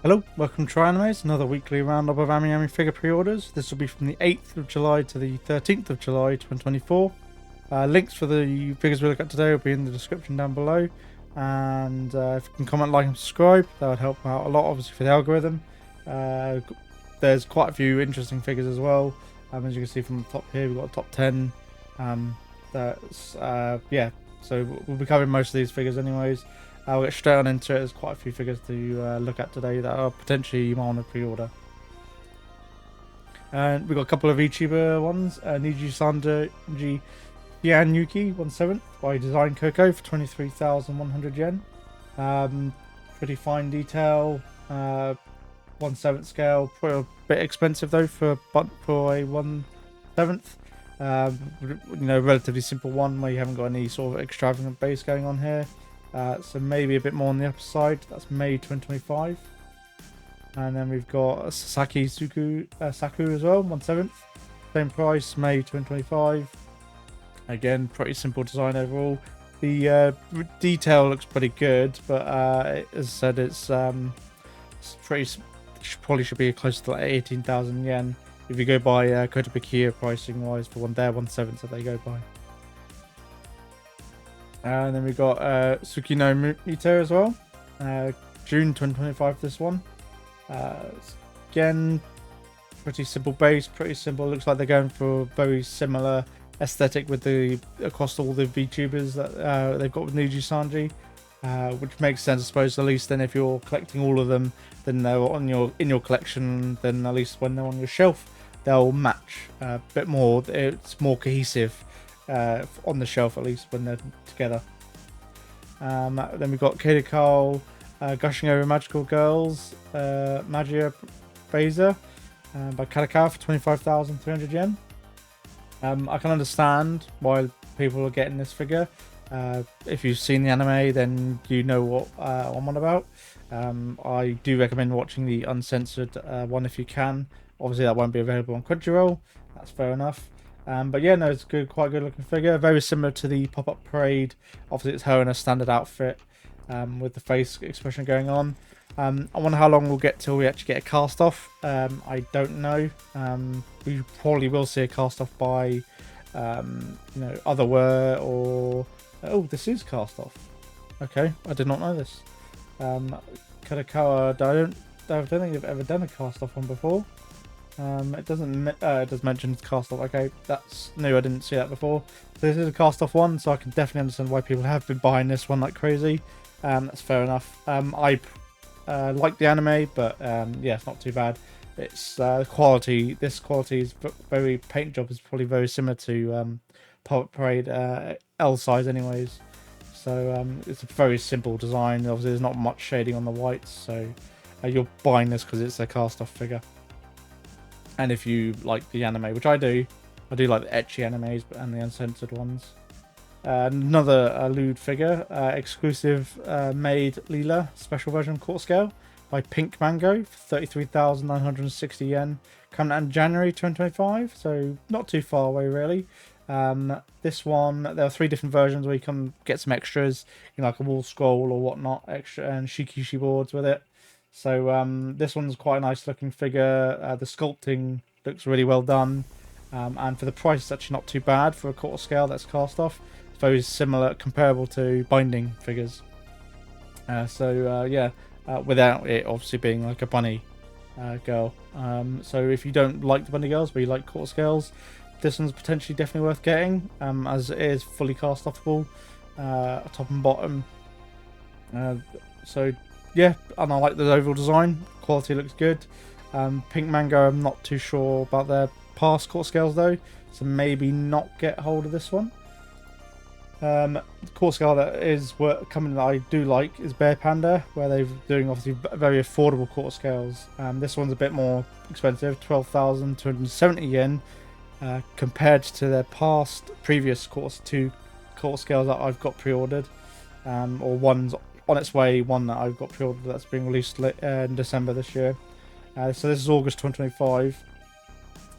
Hello, welcome to AmiAmi, another weekly roundup of AmiAmi figure pre-orders. This will be from the 8th of July to the 13th of July 2024. Links for the figures we look at today will be in the description down below. And if you can comment, like and subscribe, that would help out a lot, obviously, for the algorithm. There's quite a few interesting figures as well. As you can see from the top here, we've got a top 10. Yeah, so we'll be covering most of these figures anyways. I'll get straight on into it. There's quite a few figures to look at today that are potentially you might want to pre-order. And we've got a couple of VTuber ones. Niji Sanji Yanyuki 1/7 by Design Coco for 23,100 yen. Pretty fine detail. 1/7 scale. Probably a bit expensive though for a 1/7. Relatively simple one where you haven't got any sort of extravagant base going on here. So maybe a bit more on the upper side. That's Maid 2025. And then we've got Sasaki Saku as well, 1/7. Same price, Maid 2025. Again, pretty simple design overall. The detail looks pretty good, but as I said, it's pretty. Probably should be close to like 18,000 yen if you go by Kotobukiya pricing wise for their 1/7 that they go by. And then we've got Tsukino Mito as well. June 2025 this one. Again, pretty simple base, pretty simple. Looks like they're going for a very similar aesthetic with across all the VTubers that they've got with Niji Sanji. Which makes sense, I suppose, at least then if you're collecting all of them, then they're in your collection, then at least when they're on your shelf, they'll match a bit more. It's more cohesive on the shelf, at least when they're together. Then we've got Kidikal Gushing Over Magical Girls Magia Phaser by Kadakawa for 25,300 yen. I can understand why people are getting this figure. If you've seen the anime, then you know what I'm on about. I do recommend watching the uncensored one if you can. Obviously, that won't be available on Crunchyroll. That's fair enough. But yeah, no, it's good, quite a good looking figure. Very similar to the pop-up parade. Obviously, it's her in a standard outfit with the face expression going on. I wonder how long we'll get till we actually get a cast off. I don't know. We probably will see a cast off by Otherware or. Oh, this is cast off. Okay, I did not know this. Kadakawa, I don't think they've ever done a cast off one before. It does mention it's cast off. Okay, that's new. I didn't see that before. So this is a cast off one, so I can definitely understand why people have been buying this one like crazy. That's fair enough. I like the anime, but yeah, it's not too bad. It's quality. This quality is very paint job is probably very similar to Pop Parade L size, anyways. So it's a very simple design. Obviously, there's not much shading on the whites, so you're buying this because it's a cast off figure. And if you like the anime, which I do like the ecchi animes and the uncensored ones. Another lewd figure, exclusive Maid Leela special version court scale by Pink Mango for 33,960 yen. Coming out in January 2025, so not too far away really. This one, there are 3 different versions where you can get some extras, like a wall scroll or whatnot, extra and shikishi boards with it. So this one's quite a nice looking figure. The sculpting looks really well done, and for the price, it's actually not too bad for a quarter scale that's cast off. It's very similar, comparable to binding figures. Without it obviously being like a bunny girl. So if you don't like the bunny girls, but you like quarter scales, this one's potentially definitely worth getting, as it is fully cast offable, top and bottom. So yeah, and I like the overall design. Quality looks good. Pink Mango, I'm not too sure about their past court scales though, so maybe not get hold of this one. The court scale that is coming that I do like is Bear Panda, where they're doing obviously very affordable quarter scales. This one's a bit more expensive, 12,270 yen, compared to their previous two quarter scales that I've got pre-ordered, or one's on its way, one that I've got pre-ordered that's being released in December this year. So this is August 2025.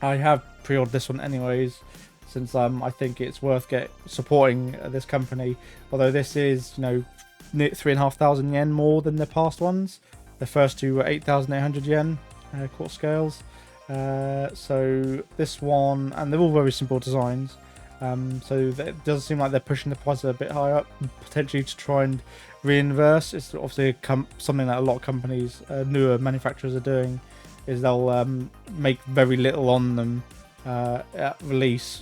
I have pre-ordered this one anyways, since I think it's worth supporting this company. Although this is 3,500 yen more than the past ones, The first two were 8,800 yen quarter scales. So this one, and they're all very simple designs. So it does seem like they're pushing the price a bit higher up, potentially to try and reinverse. It's obviously something that a lot of companies, newer manufacturers, are doing. Is they'll make very little on them at release,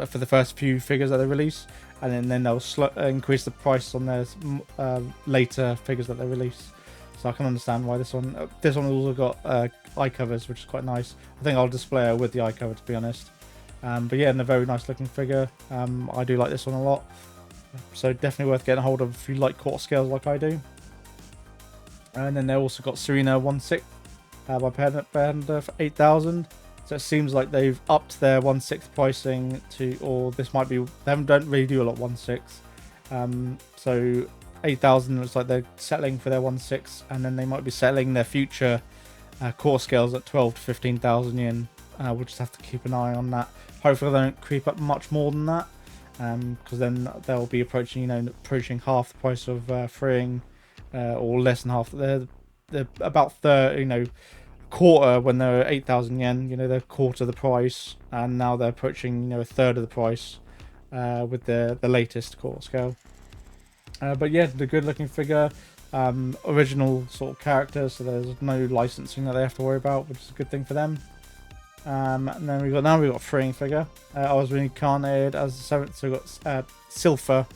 for the first few figures that they release, and then they'll increase the price on their later figures that they release. So I can understand why this one has also got eye covers, which is quite nice. I think I'll display her with the eye cover, to be honest. But yeah, and a very nice looking figure. I do like this one a lot, so definitely worth getting a hold of if you like quarter scales like I do. And then they also got Serena 1/6 by Panda for 8,000. So it seems like they've upped their 1/6 pricing to, or this might be, they don't really do a lot 1/6. So 8,000 looks like they're settling for their 1/6, and then they might be settling their future core scales at 12 to 15,000 yen. We'll just have to keep an eye on that. Hopefully they don't creep up much more than that, because then they'll be approaching, approaching half the price of freeing, or less than half. They're about quarter when they're 8,000 yen. They're quarter the price, and now they're approaching a third of the price with the latest quarter scale. But yeah, the good looking figure, original sort of character, so there's no licensing that they have to worry about, which is a good thing for them. And then we've got a freeing figure. I was reincarnated as the 7th, so we got Silpha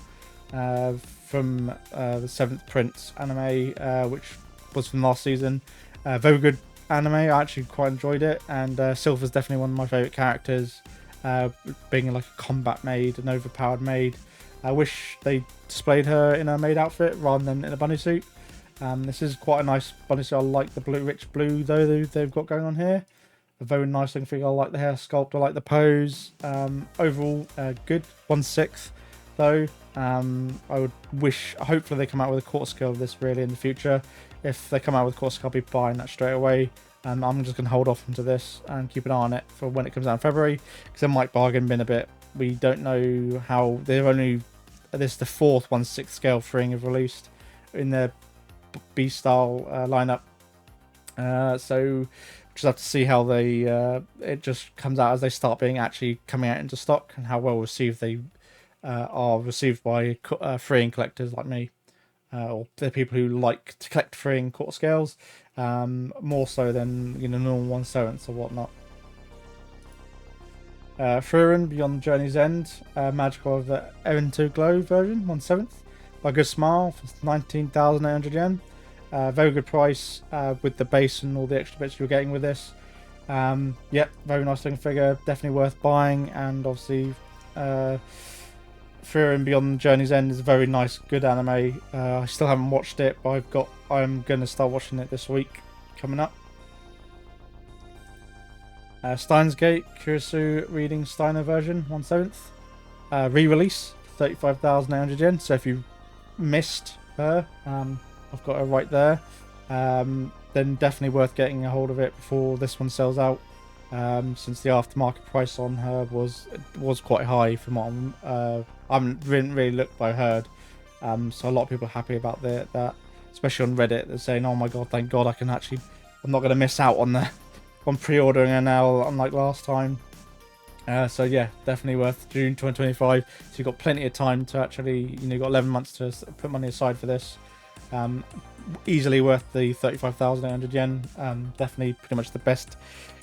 from the 7th Prince anime, which was from last season. Very good anime. I actually quite enjoyed it, and Silpha's definitely one of my favourite characters, being like a combat maid, an overpowered maid. I wish they displayed her in a maid outfit rather than in a bunny suit. This is quite a nice bunny suit. I like the rich blue though they've got going on here. A very nice looking figure. I like the hair sculpt. I like the pose. Overall, good. 1/6 though. I would wish, hopefully they come out with a quarter scale of this really in the future. If they come out with a quarter scale, I'll be buying that straight away. I'm just going to hold off into this and keep an eye on it for when it comes out in February, because I might bargain bin a bit. We don't know how they've only, this is the 4th 1/6 scale freeing have released in their B style lineup. So just have to see how they it just comes out as they start being actually coming out into stock, and how well received they are received by freeing collectors like me, or the people who like to collect freeing quarter scales, more so than normal 1/7 or whatnot. Furin Beyond Journey's End, Magical of the Erintu Glow version, 1/7 by Good Smile for 19,800 yen. Very good price with the base and all the extra bits you're getting with this. Yep, very nice looking figure, definitely worth buying. And obviously, Furin Beyond Journey's End is a very nice, good anime. I still haven't watched it, but I'm going to start watching it this week coming up. Steins Gate Kurisu Reading Steiner version, 1/7 re-release, 35,800 yen. So if you missed her, I've got her right there. Then definitely worth getting a hold of it before this one sells out, since the aftermarket price on her was quite high from what I didn't really look, but I heard. So a lot of people are happy about that, especially on Reddit. They're saying, "Oh my god, thank God I'm not going to miss out on on pre-ordering her now, unlike last time." So yeah, definitely worth June 2025. So you've got plenty of time to actually, you've got 11 months to put money aside for this. Easily worth the 35,800 yen. Definitely pretty much the best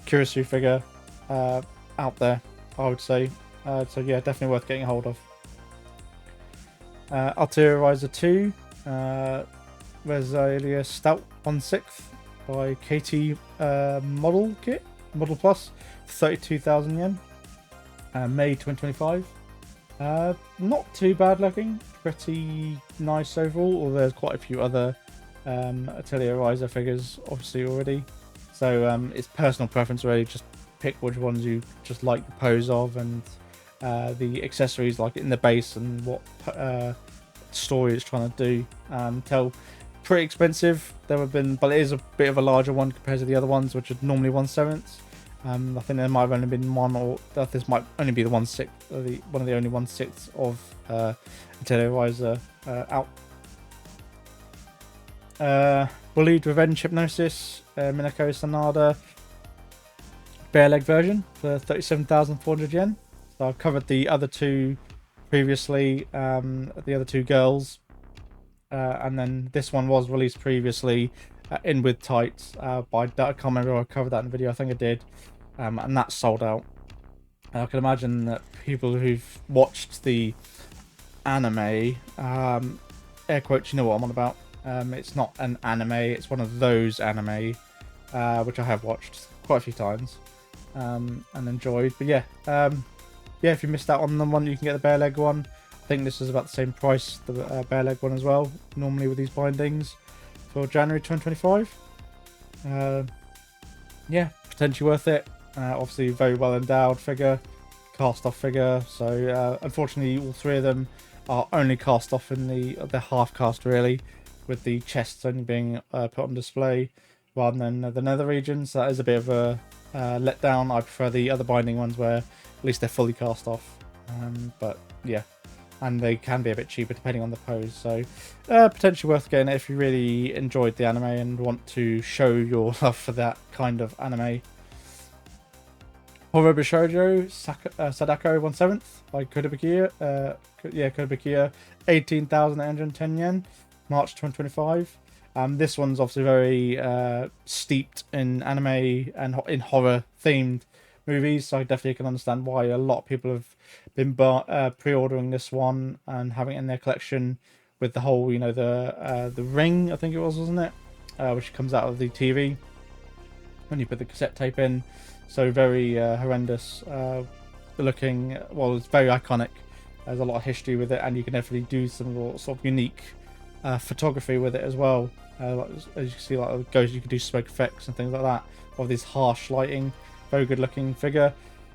Kurisu figure out there, I would say. So yeah, definitely worth getting a hold of. Ulterior Riser 2, Resalia Stout 1/6 by KT Model Plus, 32,000 yen. Maid 2025. Not too bad looking, pretty nice overall, although there's quite a few other Atelier Riser figures obviously already. So it's personal preference really, just pick which ones you just like the pose of, and the accessories like in the base and what story it's trying to do. Tell pretty expensive, there have been, but it is a bit of a larger one compared to the other ones, which are normally 1/7. I think there might have only been one, or this might only be the 1/6, one of the only 1/6 of Atelier Riser out. Bullied Revenge Hypnosis, Minako Sanada, bare leg version for 37,400 yen. So I've covered the other two previously, the other two girls, and then this one was released previously in with tights by, I can't remember if I covered that in the video, I think I did, and that's sold out. And I can imagine that people who've watched the anime, air quotes, you know what I'm on about. It's not an anime, it's one of those anime, which I have watched quite a few times and enjoyed. But yeah, yeah, if you missed out on the one, you can get the bare leg one. I think this is about the same price, the bare leg one as well, normally with these bindings for January 2025. Yeah, potentially worth it. Obviously, very well endowed figure, cast off figure. So unfortunately, all three of them are only cast off in they're half cast really, with the chests only being put on display rather than the nether regions. So that is a bit of a letdown. I prefer the other binding ones where at least they're fully cast off. But yeah, and they can be a bit cheaper depending on the pose. So potentially worth getting it if you really enjoyed the anime and want to show your love for that kind of anime. Horror Bishoujo Sadako 1/7 by Kodabakiya. Kodabakiya, 18,810 yen, March 2025. This one's obviously very steeped in anime and in horror themed movies, so I definitely can understand why a lot of people have been pre-ordering this one and having it in their collection, with the whole, you know, the ring, I think it was, wasn't it, which comes out of the TV when you put the cassette tape in. So very horrendous looking. Well, it's very iconic. There's a lot of history with it, and you can definitely do some sort of unique photography with it as well. As you can see, like it goes, you can do smoke effects and things like that of this harsh lighting. Very good looking figure.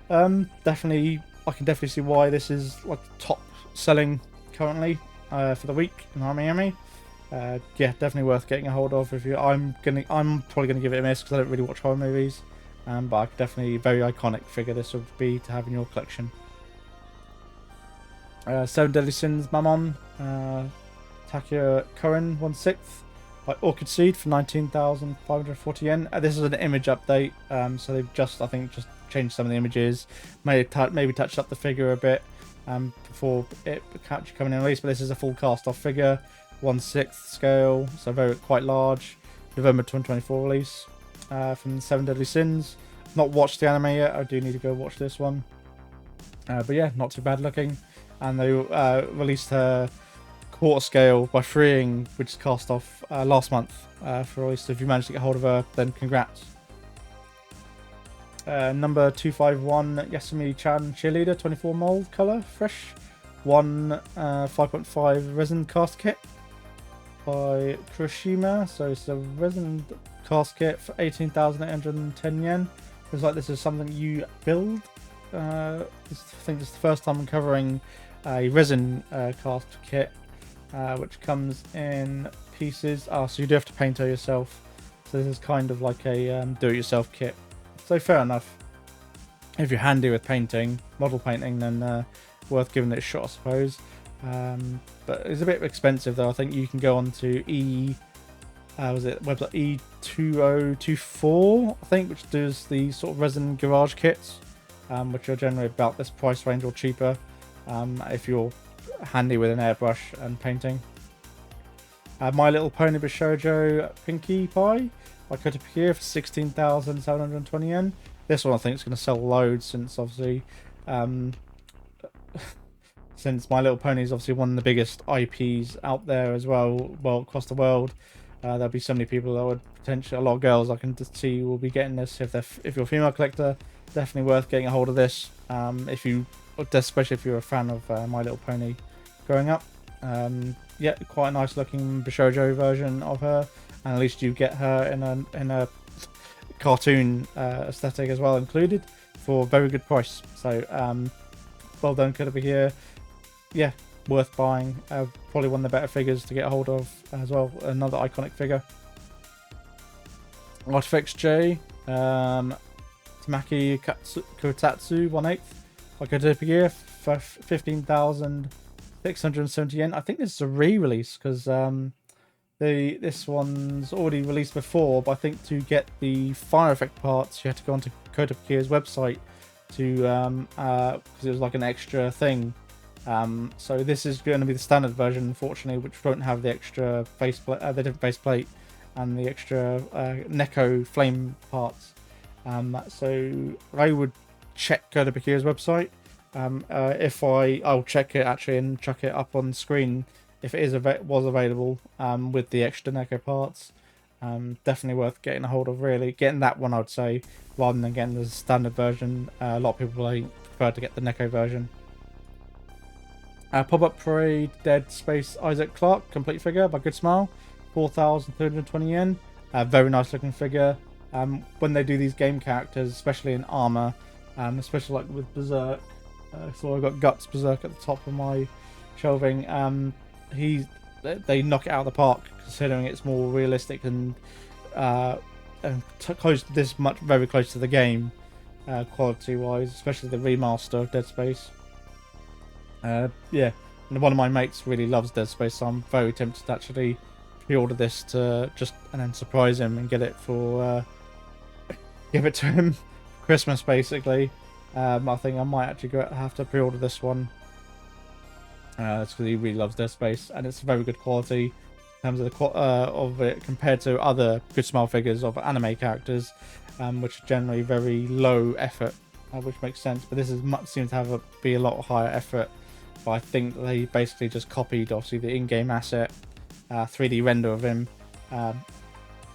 Definitely, I can definitely see why this is like top selling currently for the week in AmiAmi. Yeah, definitely worth getting a hold of. If you, I'm probably gonna give it a miss because I don't really watch horror movies. But I definitely, very iconic figure this would be to have in your collection. 7 Deadly Sins Mammon, Takia Curran 1/6 by Orchid Seed for 19,540 yen. This is an image update, so they've just, I think, just changed some of the images, maybe touched up the figure a bit before it actually coming in release. But this is a full cast off figure, 1/6 scale, so very quite large. November 2024 release. From 7 Deadly Sins. Not watched the anime yet, I do need to go watch this one. But yeah, not too bad looking. And they released her quarter scale by freeing, which is cast off last month for release. So if you managed to get hold of her, then congrats. Number 251 Yasumi-chan Cheerleader 24 mold color, fresh. 5.5 resin cast kit by Kurishima. So it's a resin cast kit for 18,810 yen. Looks like this is something you build. I think this is the first time I'm covering a resin cast kit, which comes in pieces. So you do have to paint her yourself. So this is kind of like a do-it-yourself kit. So fair enough. If you're handy with painting, model painting, then worth giving it a shot, I suppose. But it's a bit expensive though. I think you can go on to website E2024, I think, which does the sort of resin garage kits, which are generally about this price range or cheaper, if you're handy with an airbrush and painting. My Little Pony Bishoujo Pinkie Pie by Kotopikia for 16,720 yen. This one I think is going to sell loads, since obviously since My Little Pony is obviously one of the biggest IPs out there as well across the world. There'll be so many people that would potentially, a lot of girls I can just see will be getting this. If you're a female collector, definitely worth getting a hold of this. Especially if you're a fan of My Little Pony growing up. Yeah, quite a nice looking Bishoujo version of her, and at least you get her in a cartoon aesthetic as well included for a very good price. So well done, could be here. Yeah, worth buying. Probably one of the better figures to get a hold of as well. Another iconic figure. Artifacts J, Tamaki Kotatsu 1/8 by Kotopikia for 15,670 yen. I think this is a re-release because This one's already released before, but I think to get the fire effect parts, you had to go onto Kotobukiya's website to because it was like an extra thing. So this is going to be the standard version, unfortunately, which won't have the extra faceplate, the different faceplate, and the extra Neko flame parts. So I would check Kotobukiya's website. I'll check it actually and chuck it up on screen if it was available with the extra Neko parts. Definitely worth getting a hold of, really. Getting that one, I would say, rather than getting the standard version. A lot of people prefer to get the Neko version. Pop-Up Parade Dead Space Isaac Clarke complete figure by Good Smile, 4,320 yen. Very nice looking figure. When they do these game characters, especially in armor, especially like with Berserk, so I've got Guts Berserk at the top of my shelving. They knock it out of the park, considering it's more realistic and close this much, very close to the game quality wise, especially the remaster of Dead Space. Yeah, and one of my mates really loves Dead Space, so I'm very tempted to actually pre-order this and then surprise him and get it for give it to him for Christmas, basically. I think I might actually have to pre-order this one. It's because he really loves Dead Space, and it's very good quality in terms of of it compared to other Good Smile figures of anime characters, which are generally very low effort, which makes sense. But this seems to be a lot higher effort. But I think they basically just copied, obviously, the in-game asset, 3D render of him,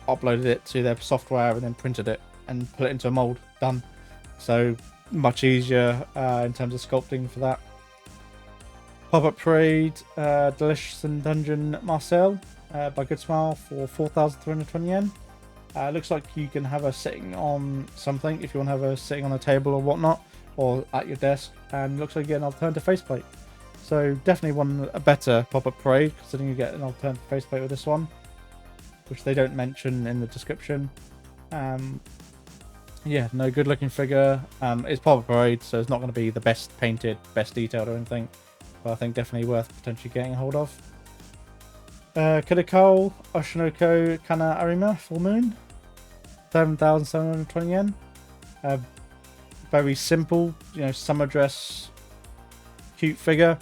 uploaded it to their software, and then printed it and put it into a mold. Done. So much easier in terms of sculpting for that. Pop-Up Parade Delicious and Dungeon Marcel by Good Smile for 4,320 yen. Looks like you can have her sitting on something if you want to have her sitting on a table or whatnot, or at your desk, and looks like you get an alternative faceplate. So definitely a better Pop-Up Parade, considering you get an alternative faceplate with this one, which they don't mention in the description. Yeah, no, good looking figure. It's Pop-Up Parade, so it's not going to be the best painted, best detailed or anything, but I think definitely worth potentially getting a hold of. Kudikao Oshinoko Kana Arima Full Moon, 7,720 yen. Very simple, summer dress, cute figure.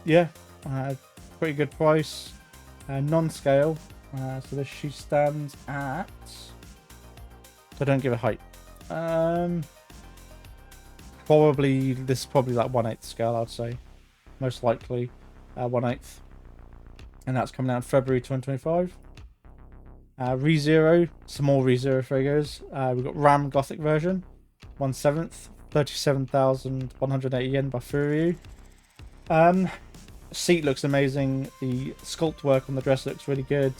Yeah, pretty good price. Non-scale, so she stands at. So don't give a height. Probably this is probably like 1/8 scale, I'd say, most likely 1/8, and that's coming out in February 2025. ReZero, some more ReZero figures. We've got Ram Gothic version, 1/7, 37,180 yen by Furyu. Seat looks amazing. The sculpt work on the dress looks really good.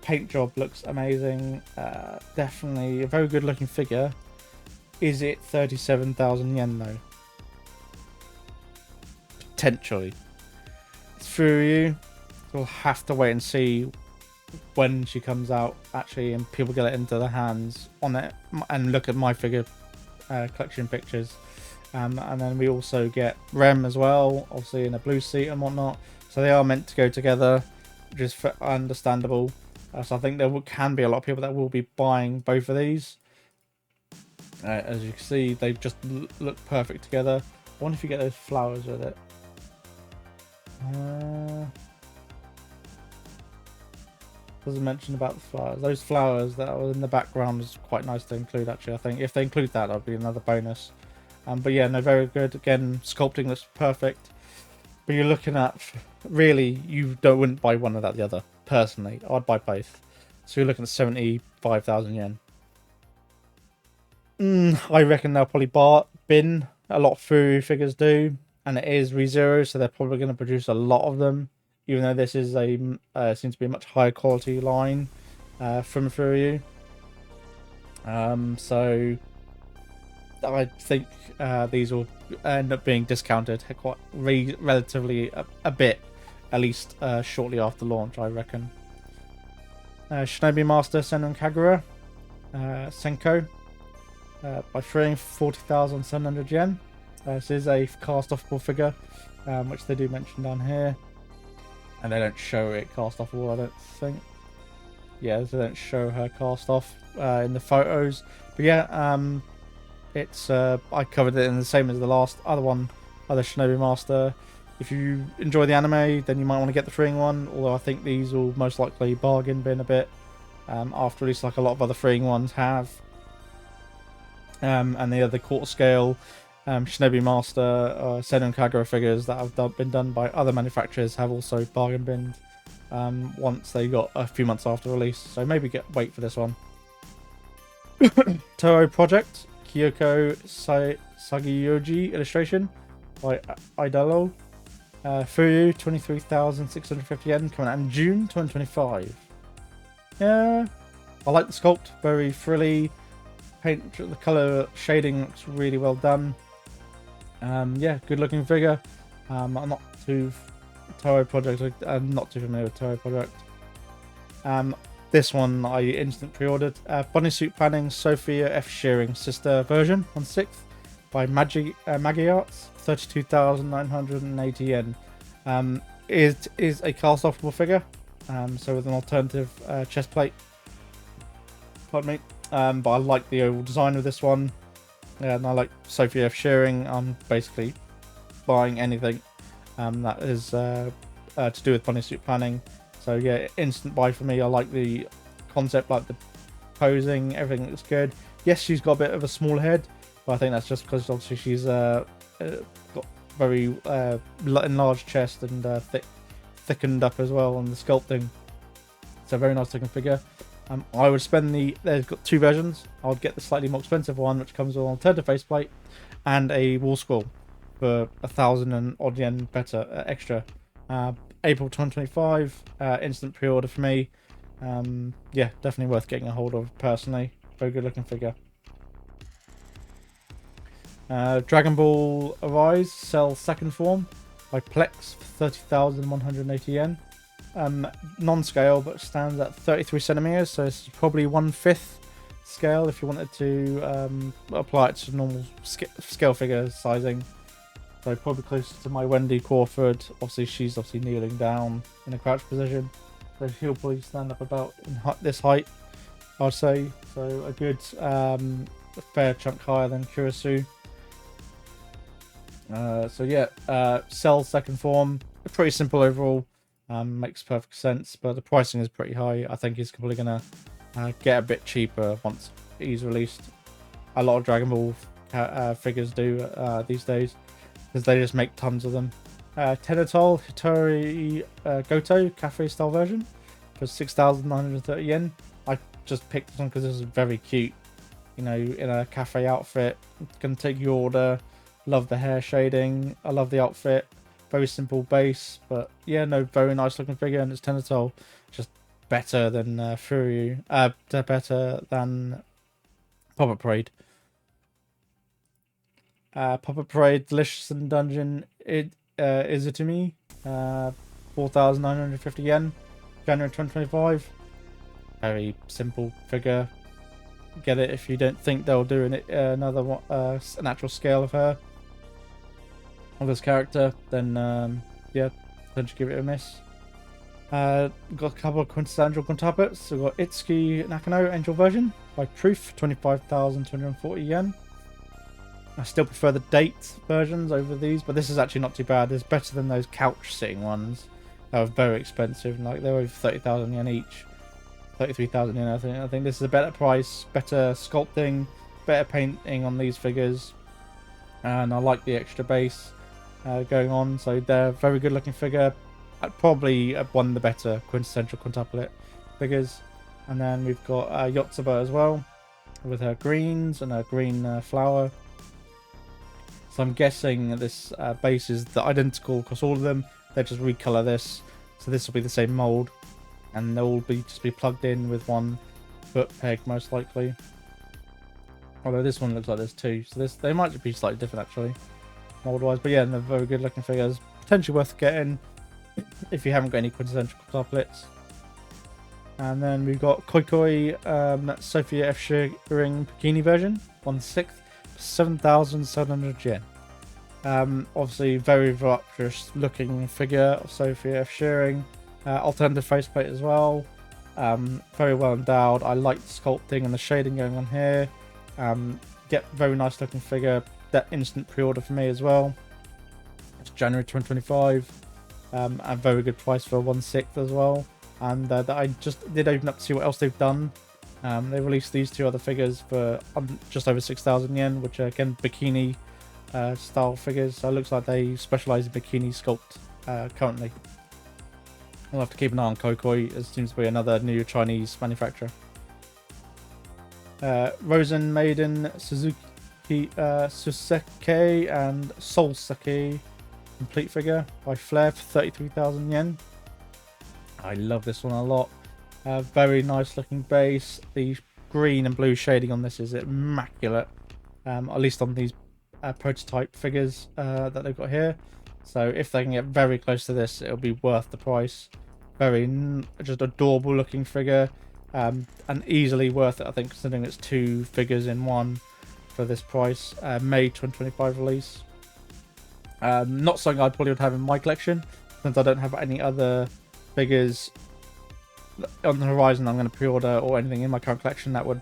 Paint job looks amazing. Definitely a very good looking figure. Is it 37,000 yen though? Potentially. It's Furyu. We'll have to wait and see when she comes out actually, and people get it into their hands on it and look at my figure collection pictures. And then we also get Rem as well, obviously in a blue seat and whatnot. So they are meant to go together, which is understandable. So I think there can be a lot of people that will be buying both of these. As you can see, they just look perfect together. I wonder if you get those flowers with it. Doesn't mention about the flowers. Those flowers that are in the background is quite nice to include, actually. I think if they include that, that'd be another bonus. But yeah, no, very good. Again, sculpting looks perfect. But you're looking at, really, wouldn't buy one without the other. Personally, I'd buy both. So you're looking at 75,000 yen. I reckon they'll probably bin. A lot of Furyu figures do, and it is ReZero, so they're probably going to produce a lot of them. Even though this is seems to be a much higher quality line from Furyu. So I think these will end up being discounted quite relatively a bit, at least shortly after launch, I reckon. Shinobi Master Senran Kagura Senko by freeing 40,700 yen. This is a cast-offable figure, which they do mention down here. And they don't show it cast off all, I don't think. Yeah, they don't show her cast off in the photos. But yeah, it's I covered it in the same as the last other Shinobi Master. If you enjoy the anime, then you might want to get the freeing one. Although I think these will most likely bargain bin a bit after release, like a lot of other freeing ones have. And the other quarter scale Shinobi Master Senon Kagura figures that have been done by other manufacturers have also bargain binned once they got a few months after release. So maybe wait for this one. Toho Project Kyoko Sagiyoji illustration by Idolo. Furyu 23,650 yen, coming out in June 2025. Yeah, I like the sculpt, very frilly. Paint, the color shading looks really well done. Yeah, good looking figure. I'm not too Toho Project. I'm not too familiar with Toho Project. This one I instant pre-ordered. Bodysuit Planning Sophia F. Shearing Sister version 1/6 by Maggie Arts, 32,980 yen. It is a cast offable figure, so with an alternative chest plate. Pardon me. But I like the overall design of this one. And I like Sophia F. Shearing. I'm basically buying anything that is to do with bodysuit planning. So yeah, instant buy for me. I like the concept, like the posing, everything looks good. Yes, she's got a bit of a small head, but I think that's just because obviously she's got very enlarged chest and thickened up as well on the sculpting. It's a very nice looking figure. I would spend they've got two versions. I would get the slightly more expensive one, which comes with an alternative faceplate and a wall scroll for 1,000 and odd yen better extra. April 2025, instant pre-order for me. Yeah, definitely worth getting a hold of personally. Very good looking figure. Dragon Ball Arise Cell Second Form by Plex for 30,180 yen. Non-scale, but stands at 33 centimeters, so it's probably 1/5 scale if you wanted to apply it to normal scale figure sizing. So probably closer to my Wendy Crawford. Obviously, she's kneeling down in a crouch position, so she'll probably stand up about in this height, I'd say. So a good a fair chunk higher than Kurisu. So yeah, Cell Second Form, pretty simple overall. Makes perfect sense, but the pricing is pretty high. I think he's probably gonna get a bit cheaper once he's released. A lot of Dragon Ball figures do these days, because they just make tons of them. Tenatol Hitori Goto cafe style version for 6,930 yen. I just picked this one because this is very cute. You know, in a cafe outfit. Gonna take your order. Love the hair shading. I love the outfit. Very simple base, but yeah, no, very nice looking figure, and it's Tenatol, just better than Furyu, better than Puppet Parade. Puppet Parade Delicious in Dungeon Izutami, 4,950 yen, January 2025. Very simple figure. Get it if you don't think they'll do another one, an actual scale of her. Of this character, then yeah, don't you give it a miss. Got a couple of quintessential quintuplets. We've got Itsuki Nakano Angel version by Proof, 25,240 yen. I still prefer the date versions over these, but this is actually not too bad. It's better than those couch sitting ones that were very expensive, like they're over 30,000 yen each. 33,000 yen, I think. I think this is a better price, better sculpting, better painting on these figures, and I like the extra base going on, so they're a very good looking figure. I'd probably one of the better quintessential quintuplet figures. And then we've got Yotsuba as well, with her greens and her green flower. So I'm guessing this base is identical across all of them. They just recolor this, so this will be the same mold, and they'll all just be plugged in with one foot peg most likely. Although this one looks like there's two, so they might be slightly different actually, mold-wise. But yeah, they're very good looking figures. Potentially worth getting if you haven't got any quintessential quintuplets. And then we've got Koi Koi Sophia F. Shearing Bikini version, 1/6, 7,700 yen. Obviously, very voluptuous looking figure of Sophia F. Shearing. Alternative faceplate as well. Very well endowed. I like the sculpting and the shading going on here. Get very nice looking figure. That instant pre-order for me as well. It's January 2025. A very good price for 1/6 as well. And that I just did open up to see what else they've done. They released these two other figures for just over 6,000 yen, which are again bikini style figures. So it looks like they specialize in bikini sculpt currently. We'll have to keep an eye on Kokoi, as seems to be another new Chinese manufacturer. Rosen Maiden, Suzuki, Suseke and Soulseki complete figure by Flair for 33,000 yen. I love this one a lot. Very nice looking base. The green and blue shading on this is immaculate. At least on these prototype figures that they've got here. So if they can get very close to this, it'll be worth the price. Very just adorable looking figure. And easily worth it, I think, considering it's two figures in one for this price. May 2025 release. Not something I probably would have in my collection, since I don't have any other figures on the horizon I'm going to pre-order or anything in my current collection that would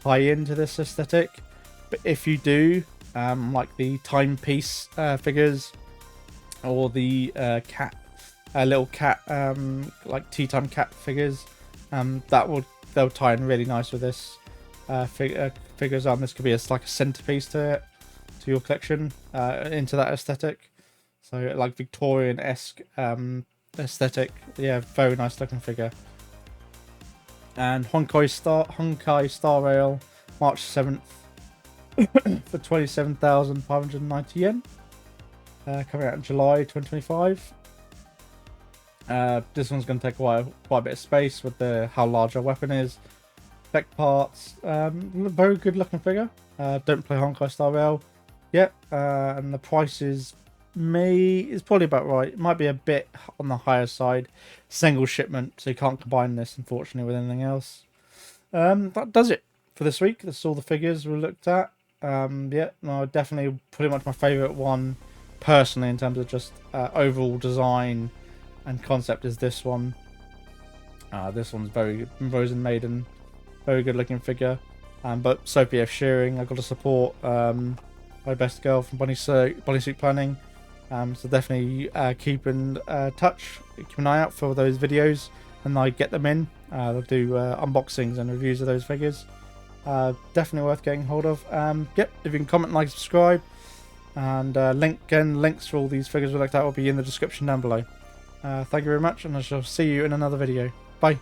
tie into this aesthetic. But if you do, like the timepiece figures or the cat, little cat, like tea time cat figures, they'll tie in really nice with this figures. This could be like a centerpiece to your collection into that aesthetic. So like Victorian-esque aesthetic. Yeah, very nice looking figure. And Honkai Star Rail, March 7th for 27,590 yen. Coming out in July 2025. This one's going to take quite a bit of space with how large our weapon is. Spec parts. Very good looking figure. Don't play Honkai Star Rail yet. And the price is probably about right. It might be a bit on the higher side. Single shipment, so you can't combine this unfortunately with anything else. That does it for this week. That's all the figures we looked at. Yeah, no, definitely pretty much my favourite one personally in terms of just overall design and concept is this one. This one's very Rosen Maiden, very good looking figure. But Sophie F. Shearing, I've got to support my best girl from Bunny Suit Planning. So definitely keep in touch, keep an eye out for those videos, and I get them in. They'll do unboxings and reviews of those figures. Definitely worth getting hold of. Yep, if you can comment, like, subscribe, and links for all these figures we looked at will be in the description down below. Thank you very much, and I shall see you in another video. Bye.